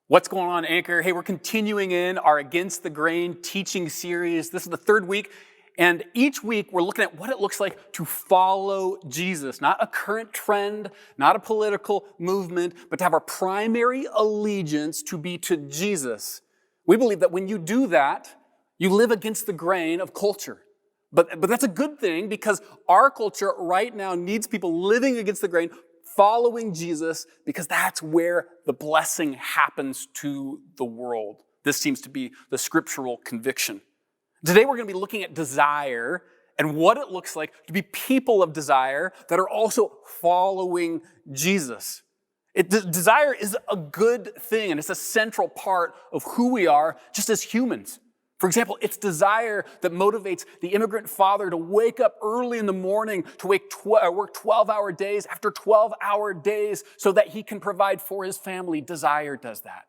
What's going on, Anchor? Hey, we're continuing in our Against the Grain teaching series. This is the third week, and each week we're looking at what it looks like to follow Jesus. Not a current trend, not a political movement, but to have our primary allegiance to be to Jesus. We believe that when you do that, you live against the grain of culture. But that's a good thing because our culture right now needs people living against the grain, following Jesus, because that's where the blessing happens to the world. This seems to be the scriptural conviction. Today we're going to be looking at desire and what it looks like to be people of desire that are also following Jesus. Desire is a good thing, and it's a central part of who we are just as humans. For example, it's desire that motivates the immigrant father to wake up early in the morning to work 12-hour days after 12-hour days so that he can provide for his family. Desire does that.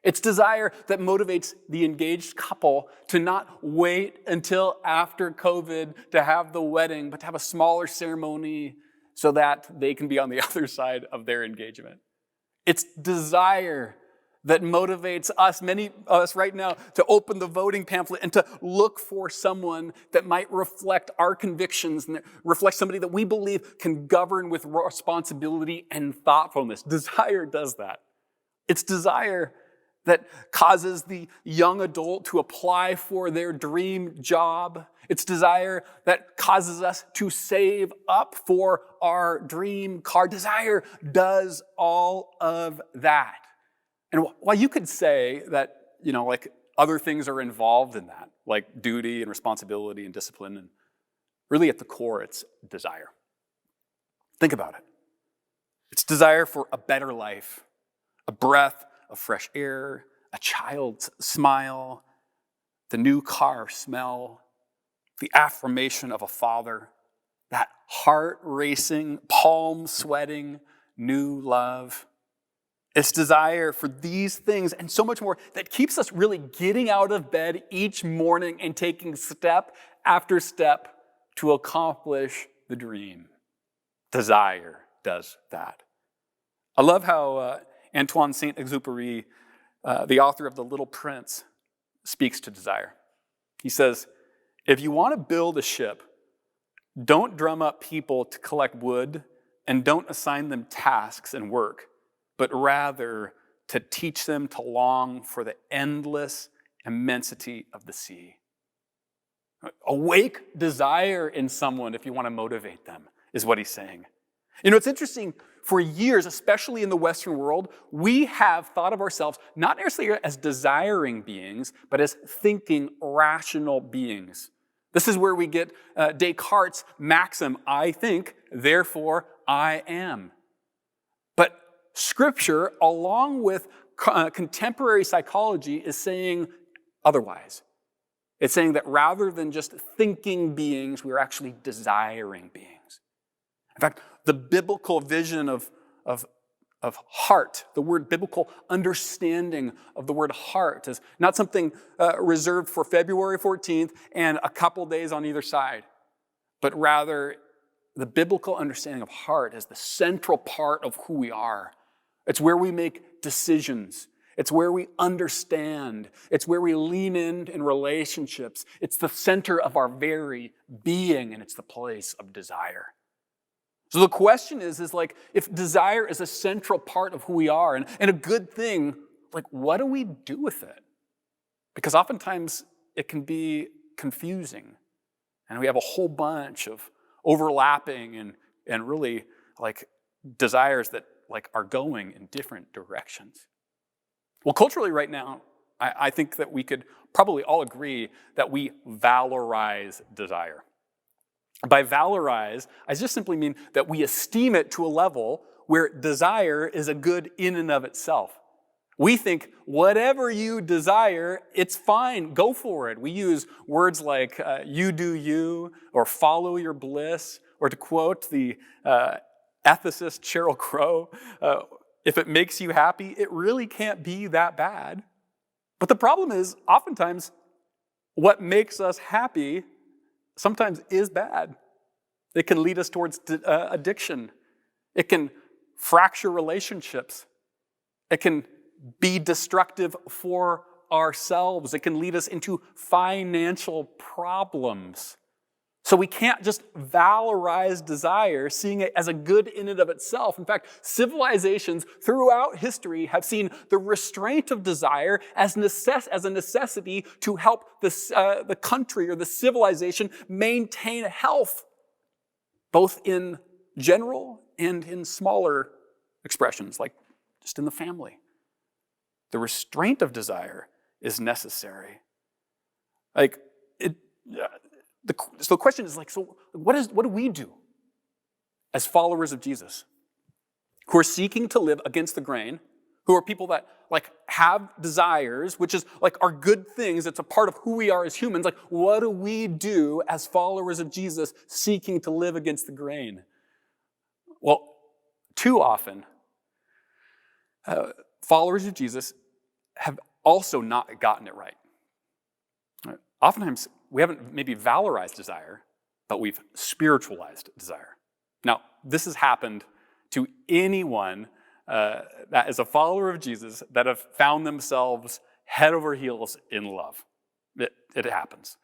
It's desire that motivates the engaged couple to not wait until after COVID to have the wedding, but to have a smaller ceremony so that they can be on the other side of their engagement. It's desire that motivates us, many of us right now, to open the voting pamphlet and to look for someone that might reflect our convictions and reflect somebody that we believe can govern with responsibility and thoughtfulness. Desire does that. It's desire that causes the young adult to apply for their dream job. It's desire that causes us to save up for our dream car. Desire does all of that. And while you could say that, like other things are involved in that, like duty and responsibility and discipline, and really at the core, it's desire. Think about it. It's desire for a better life, a breath of fresh air, a child's smile, the new car smell, the affirmation of a father, that heart-racing, palm-sweating new love. It's desire for these things and so much more that keeps us really getting out of bed each morning and taking step after step to accomplish the dream. Desire does that. I love how Antoine Saint-Exupéry, the author of The Little Prince, speaks to desire. He says, if you want to build a ship, don't drum up people to collect wood and don't assign them tasks and work, but rather to teach them to long for the endless immensity of the sea. Awake desire in someone if you want to motivate them, is what he's saying. It's interesting, for years, especially in the Western world, we have thought of ourselves not necessarily as desiring beings, but as thinking, rational beings. This is where we get Descartes' maxim, I think, therefore I am. But Scripture, along with contemporary psychology, is saying otherwise. It's saying that rather than just thinking beings, we are actually desiring beings. In fact, the biblical vision of heart, the word biblical understanding of the word heart, is not something reserved for February 14th and a couple days on either side, but rather the biblical understanding of heart is the central part of who we are. It's where we make decisions. It's where we understand. It's where we lean in relationships. It's the center of our very being, and it's the place of desire. So the question is like, if desire is a central part of who we are and a good thing, like, what do we do with it? Because oftentimes it can be confusing, and we have a whole bunch of overlapping and really like desires that like are going in different directions. Well, culturally right now, I think that we could probably all agree that we valorize desire. By valorize, I just simply mean that we esteem it to a level where desire is a good in and of itself. We think whatever you desire, it's fine, go for it. We use words like you do you, or follow your bliss, or to quote the ethicist Sheryl Crow, if it makes you happy, it really can't be that bad. But the problem is, oftentimes, what makes us happy sometimes is bad. It can lead us towards addiction. It can fracture relationships. It can be destructive for ourselves. It can lead us into financial problems. So we can't just valorize desire, seeing it as a good in and of itself. In fact, civilizations throughout history have seen the restraint of desire as a necessity to help the country or the civilization maintain health, both in general and in smaller expressions, like just in the family. The restraint of desire is necessary. So the question is what do we do as followers of Jesus who are seeking to live against the grain, who are people that have desires, which is are good things, it's a part of who we are as humans. What do we do as followers of Jesus seeking to live against the grain? Well, too often, followers of Jesus have also not gotten it right. Oftentimes, we haven't maybe valorized desire, but we've spiritualized desire. Now, this has happened to anyone that is a follower of Jesus that have found themselves head over heels in love. It happens.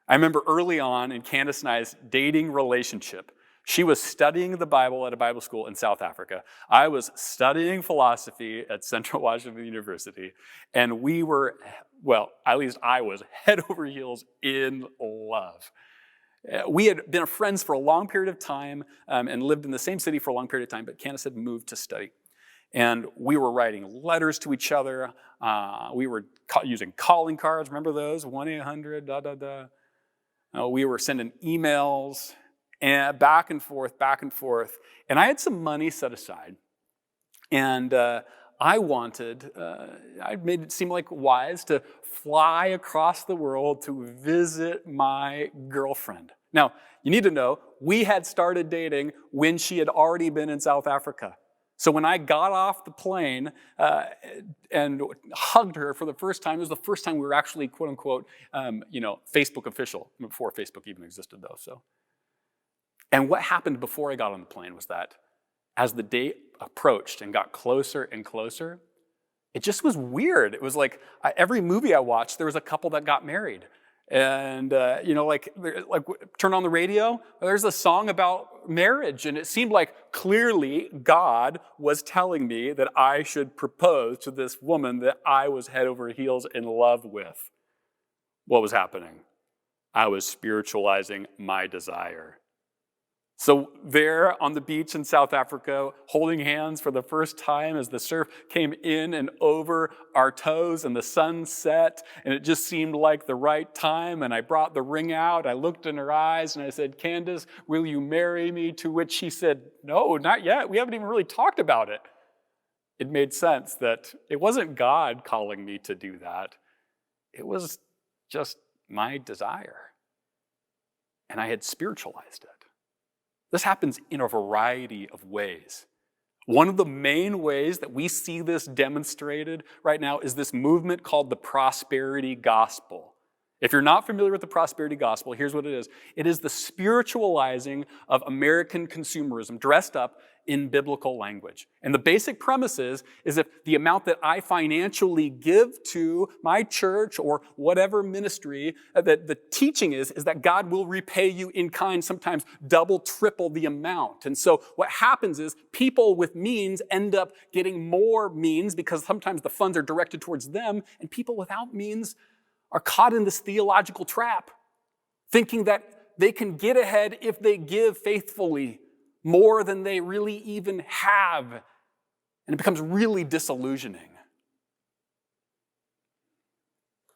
I remember early on in Candace and I's dating relationship, she was studying the Bible at a Bible school in South Africa. I was studying philosophy at Central Washington University, and we were, at least I was head over heels in love. We had been friends for a long period of time and lived in the same city for a long period of time, but Candace had moved to study. And we were writing letters to each other. We were using calling cards. Remember those? 1-800, . We were sending emails and back and forth. And I had some money set aside. And I made it seem wise to fly across the world to visit my girlfriend. Now, you need to know, we had started dating when she had already been in South Africa. So when I got off the plane and hugged her for the first time, it was the first time we were actually, quote unquote, Facebook official, before Facebook even existed though. And what happened before I got on the plane was that as the date approached and got closer and closer, it just was weird. It was every movie I watched, there was a couple that got married. And, turn on the radio, there's a song about marriage. And it seemed like clearly God was telling me that I should propose to this woman that I was head over heels in love with. What was happening? I was spiritualizing my desire. So there on the beach in South Africa, holding hands for the first time as the surf came in and over our toes and the sun set, and it just seemed like the right time, and I brought the ring out, I looked in her eyes, and I said, "Candace, will you marry me?" To which she said, "No, not yet. We haven't even really talked about it." It made sense that it wasn't God calling me to do that. It was just my desire. And I had spiritualized it. This happens in a variety of ways. One of the main ways that we see this demonstrated right now is this movement called the prosperity gospel. If you're not familiar with the prosperity gospel, here's what it is. It is the spiritualizing of American consumerism dressed up in biblical language. And the basic premise is if the amount that I financially give to my church or whatever ministry, that the teaching is that God will repay you in kind, sometimes double, triple the amount. And so what happens is people with means end up getting more means because sometimes the funds are directed towards them, and people without means are caught in this theological trap, thinking that they can get ahead if they give faithfully more than they really even have. And it becomes really disillusioning.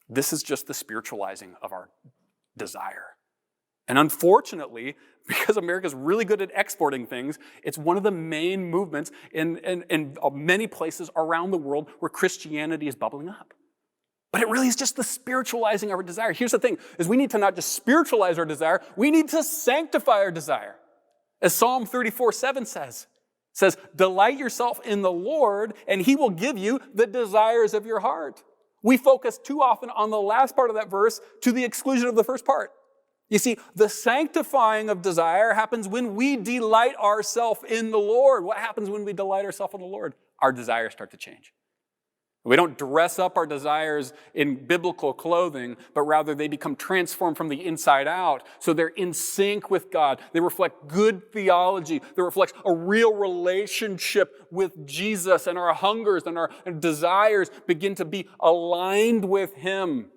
This is just the spiritualizing of our desire. And unfortunately, because America's really good at exporting things, it's one of the main movements in many places around the world where Christianity is bubbling up. But it really is just the spiritualizing of our desire. Here's the thing, is we need to not just spiritualize our desire, we need to sanctify our desire. As Psalm 34:7 says, "Delight yourself in the Lord, and he will give you the desires of your heart." We focus too often on the last part of that verse to the exclusion of the first part. You see, the sanctifying of desire happens when we delight ourselves in the Lord. What happens when we delight ourselves in the Lord? Our desires start to change. We don't dress up our desires in biblical clothing, but rather they become transformed from the inside out. So they're in sync with God. They reflect good theology. They reflect a real relationship with Jesus, and our hungers and our desires begin to be aligned with Him.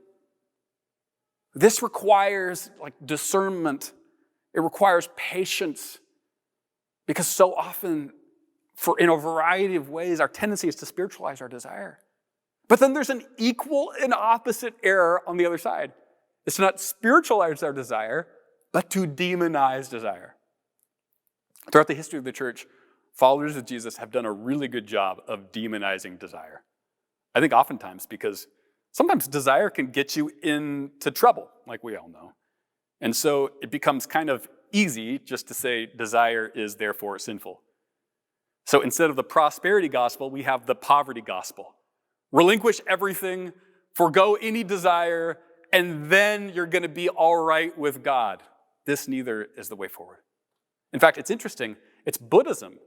This requires discernment. It requires patience, because so often, in a variety of ways, our tendency is to spiritualize our desire. But then there's an equal and opposite error on the other side. It's to not spiritualize our desire, but to demonize desire. Throughout the history of the church, followers of Jesus have done a really good job of demonizing desire. I think oftentimes because sometimes desire can get you into trouble, like we all know. And so it becomes kind of easy just to say desire is therefore sinful. So instead of the prosperity gospel, we have the poverty gospel. Relinquish everything, forgo any desire, and then you're going to be all right with God. This neither is the way forward. In fact, it's interesting. It's Buddhism,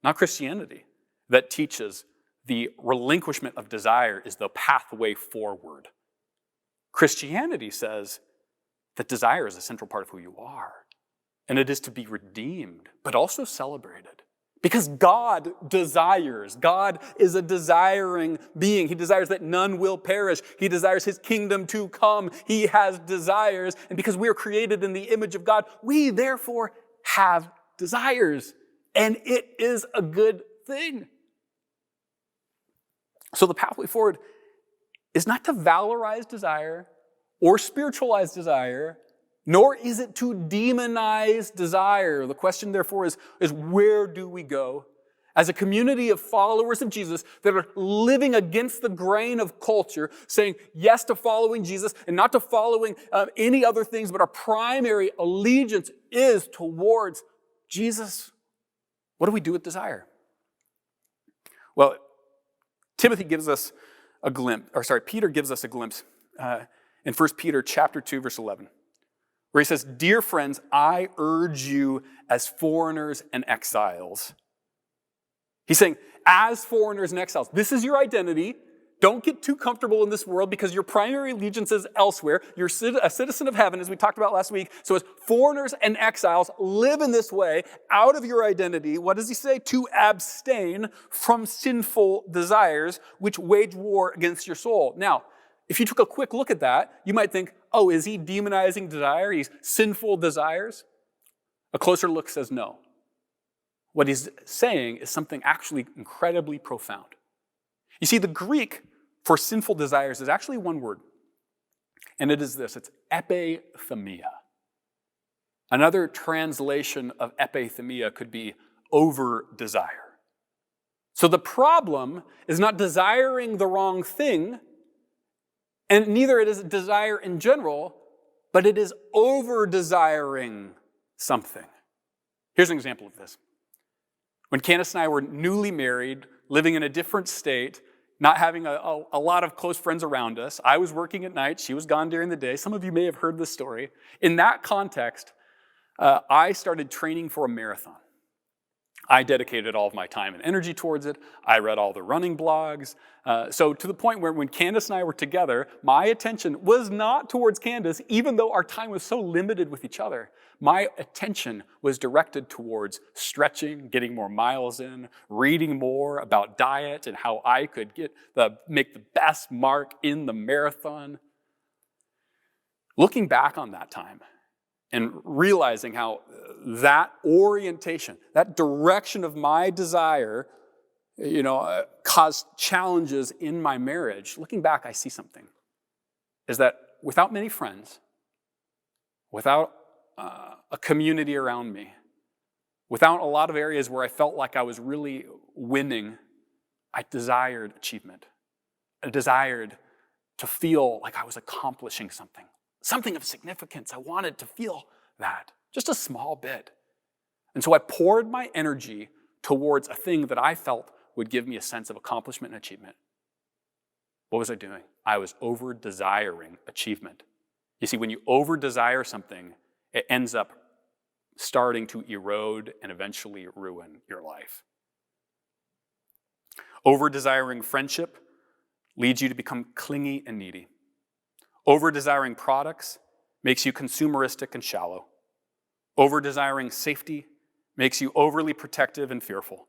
not Christianity, that teaches the relinquishment of desire is the pathway forward. Christianity says that desire is a central part of who you are, and it is to be redeemed, but also celebrated. Because God desires. God is a desiring being. He desires that none will perish. He desires His kingdom to come. He has desires. And because we are created in the image of God, we therefore have desires. And it is a good thing. So the pathway forward is not to valorize desire or spiritualize desire, nor is it to demonize desire. The question, therefore, is where do we go? As a community of followers of Jesus that are living against the grain of culture, saying yes to following Jesus and not to following any other things, but our primary allegiance is towards Jesus. What do we do with desire? Well, Peter gives us a glimpse in 1 Peter chapter 2, verse 11. Where he says, "Dear friends, I urge you as foreigners and exiles." He's saying, as foreigners and exiles, this is your identity. Don't get too comfortable in this world because your primary allegiance is elsewhere. You're a citizen of heaven, as we talked about last week. So as foreigners and exiles, live in this way, out of your identity. What does he say? To abstain from sinful desires, which wage war against your soul. Now, if you took a quick look at that, you might think, oh, is he demonizing desire? He's sinful desires? A closer look says no. What he's saying is something actually incredibly profound. You see, the Greek for sinful desires is actually one word, and it is this. It's epithemia. Another translation of epithemia could be over-desire. So the problem is not desiring the wrong thing, and neither it is desire in general, but it is over-desiring something. Here's an example of this. When Candace and I were newly married, living in a different state, not having a lot of close friends around us, I was working at night, she was gone during the day. Some of you may have heard this story. In that context, I started training for a marathon. I dedicated all of my time and energy towards it. I read all the running blogs. So to the point where when Candace and I were together, my attention was not towards Candace, even though our time was so limited with each other. My attention was directed towards stretching, getting more miles in, reading more about diet and how I could make the best mark in the marathon. Looking back on that time, and realizing how that orientation, that direction of my desire, caused challenges in my marriage. Looking back, I see something. Is that without many friends, without a community around me, without a lot of areas where I felt like I was really winning, I desired achievement. I desired to feel like I was accomplishing something of significance. I wanted to feel that, just a small bit. And so I poured my energy towards a thing that I felt would give me a sense of accomplishment and achievement. What was I doing? I was over-desiring achievement. You see, when you over-desire something, it ends up starting to erode and eventually ruin your life. Over-desiring friendship leads you to become clingy and needy. Over-desiring products makes you consumeristic and shallow. Over-desiring safety makes you overly protective and fearful.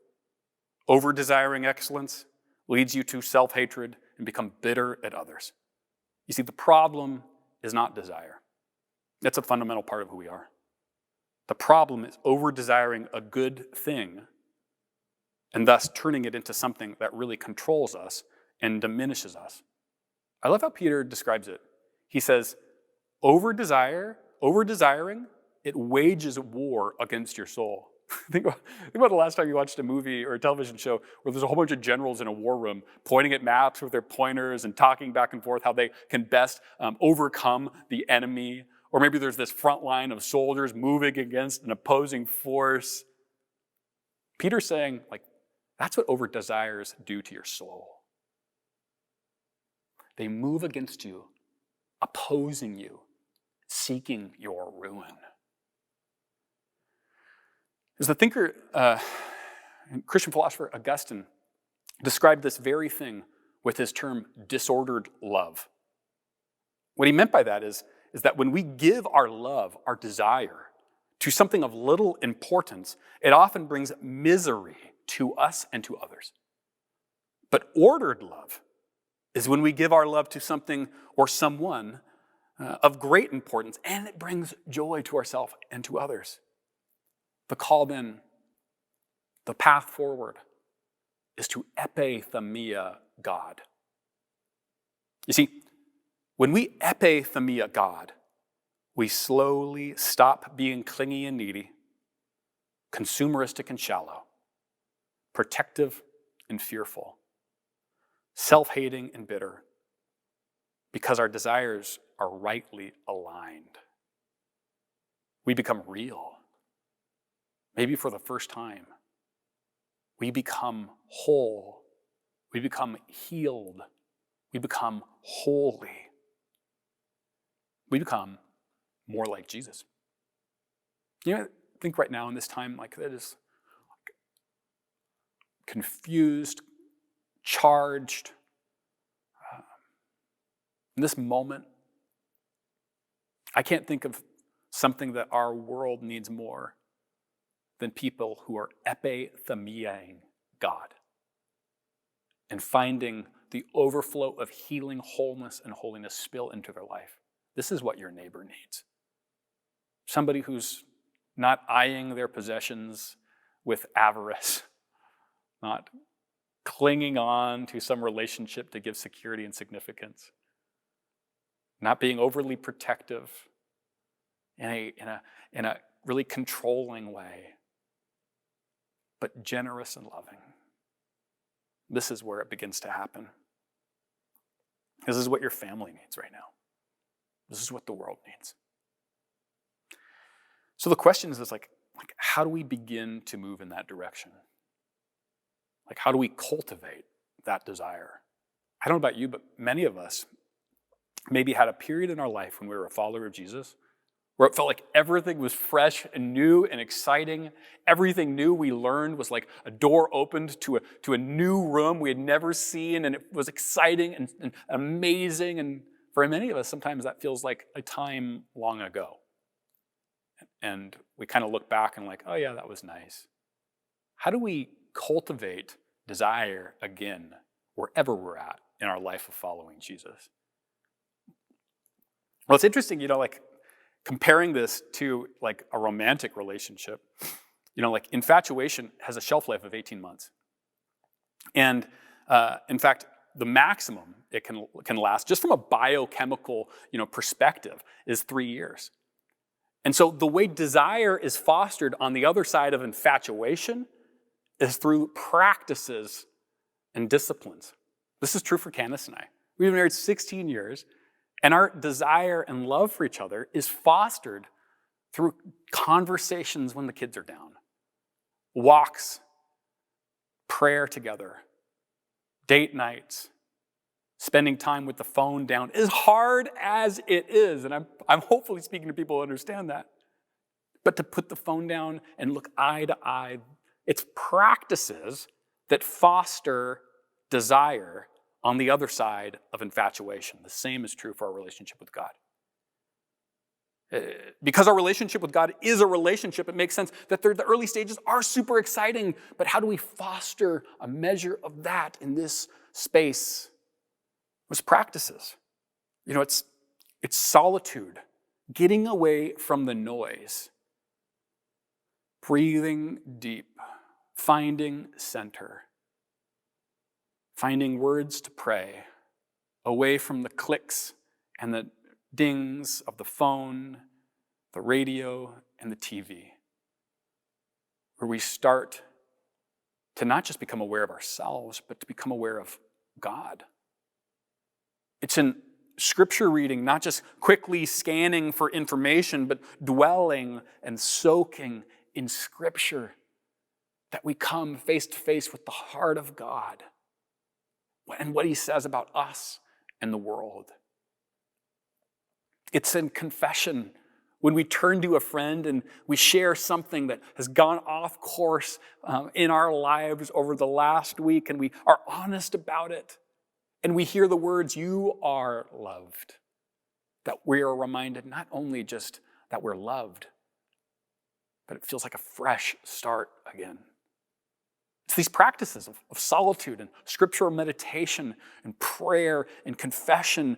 Over-desiring excellence leads you to self-hatred and become bitter at others. You see, the problem is not desire. That's a fundamental part of who we are. The problem is over-desiring a good thing and thus turning it into something that really controls us and diminishes us. I love how Peter describes it. He says, over-desiring, it wages war against your soul. Think about the last time you watched a movie or a television show where there's a whole bunch of generals in a war room pointing at maps with their pointers and talking back and forth how they can best overcome the enemy. Or maybe there's this front line of soldiers moving against an opposing force. Peter's saying, that's what over-desires do to your soul. They move against you, opposing you, seeking your ruin. As the thinker and Christian philosopher Augustine described this very thing with his term disordered love. What he meant by that is that when we give our love, our desire, to something of little importance, it often brings misery to us and to others. But ordered love is when we give our love to something or someone of great importance, and it brings joy to ourselves and to others. The call then, the path forward, is to epithemia God. You see, when we epithemia God, we slowly stop being clingy and needy, consumeristic and shallow, protective and fearful, self-hating and bitter, because our desires are rightly aligned. We become real. Maybe for the first time. We become whole. We become healed. We become holy. We become more like Jesus. I think right now in this time that is confused, charged. In this moment, I can't think of something that our world needs more than people who are epithemiaing God and finding the overflow of healing, wholeness, and holiness spill into their life. This is what your neighbor needs. Somebody who's not eyeing their possessions with avarice, not clinging on to some relationship to give security and significance, not being overly protective in a really controlling way, but generous and loving. This is where it begins to happen. This is what your family needs right now. This is what the world needs. So the question is how do we begin to move in that direction? How do we cultivate that desire? I don't know about you, but many of us maybe had a period in our life when we were a follower of Jesus where it felt like everything was fresh and new and exciting. Everything new we learned was like a door opened to a new room we had never seen, and it was exciting and amazing. And for many of us, sometimes that feels like a time long ago. And we kind of look back and oh yeah, that was nice. How do we cultivate desire again wherever we're at in our life of following Jesus? Well, it's interesting, comparing this to a romantic relationship, infatuation has a shelf life of 18 months. And in fact, the maximum it can last, just from a biochemical perspective, is 3 years. And so the way desire is fostered on the other side of infatuation is through practices and disciplines. This is true for Candace and I. We've been married 16 years, and our desire and love for each other is fostered through conversations when the kids are down, walks, prayer together, date nights, spending time with the phone down, as hard as it is, and I'm hopefully speaking to people who understand that, but to put the phone down and look eye to eye, it's practices that foster desire on the other side of infatuation. The same is true for our relationship with God. Because our relationship with God is a relationship, it makes sense that the early stages are super exciting, but how do we foster a measure of that in this space? It's practices. It's solitude, getting away from the noise, breathing deep, finding center, finding words to pray, away from the clicks and the dings of the phone, the radio, and the TV, where we start to not just become aware of ourselves, but to become aware of God. It's in scripture reading, not just quickly scanning for information, but dwelling and soaking in scripture, that we come face to face with the heart of God and what he says about us and the world. It's in confession, when we turn to a friend and we share something that has gone off course in our lives over the last week, and we are honest about it, and we hear the words, "You are loved," that we are reminded not only just that we're loved, but it feels like a fresh start again. It's these practices of solitude and scriptural meditation and prayer and confession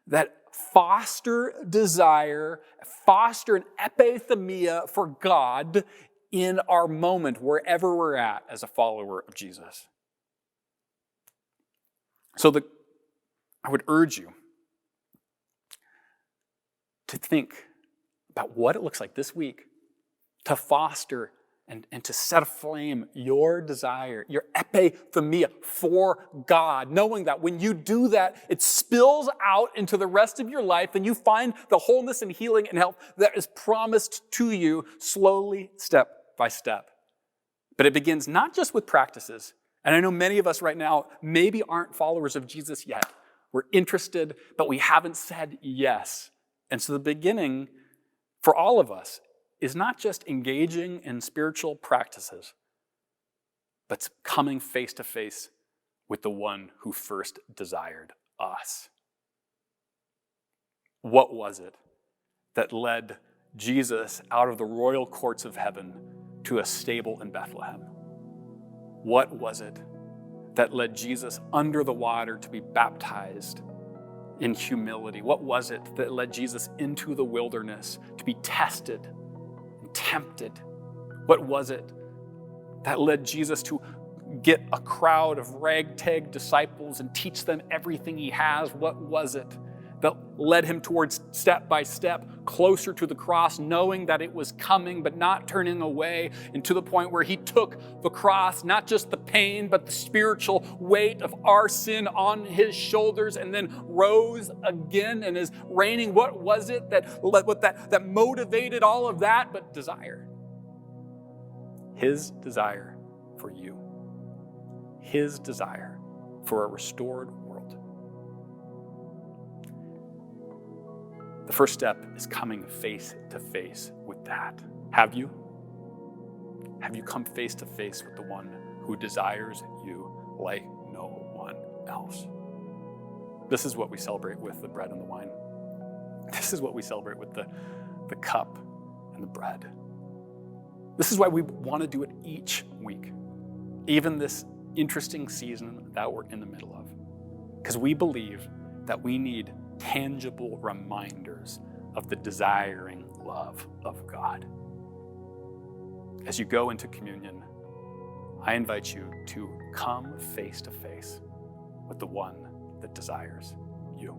that foster desire, foster an epithemia for God in our moment, wherever we're at as a follower of Jesus. So I would urge you to think about what it looks like this week to foster and to set aflame your desire, your epithemia for God, knowing that when you do that, it spills out into the rest of your life and you find the wholeness and healing and health that is promised to you slowly, step by step. But it begins not just with practices. And I know many of us right now maybe aren't followers of Jesus yet. We're interested, but we haven't said yes. And so the beginning for all of us is not just engaging in spiritual practices, but coming face to face with the one who first desired us. What was it that led Jesus out of the royal courts of heaven to a stable in Bethlehem? What was it that led Jesus under the water to be baptized in humility? What was it that led Jesus into the wilderness to be tested and tempted? What was it that led Jesus to get a crowd of ragtag disciples and teach them everything he has? What was it that led him towards step by step closer to the cross, knowing that it was coming, but not turning away, and to the point where he took the cross, not just the pain, but the spiritual weight of our sin on his shoulders, and then rose again and is reigning? What was it that motivated all of that but desire? His desire for you. His desire for a restored world. The first step is coming face to face with that. Have you? Have you come face to face with the one who desires you like no one else? This is what we celebrate with the bread and the wine. This is what we celebrate with the cup and the bread. This is why we want to do it each week, even this interesting season that we're in the middle of. Because we believe that we need tangible reminders of the desiring love of God. As you go into communion, I invite you to come face to face with the one that desires you.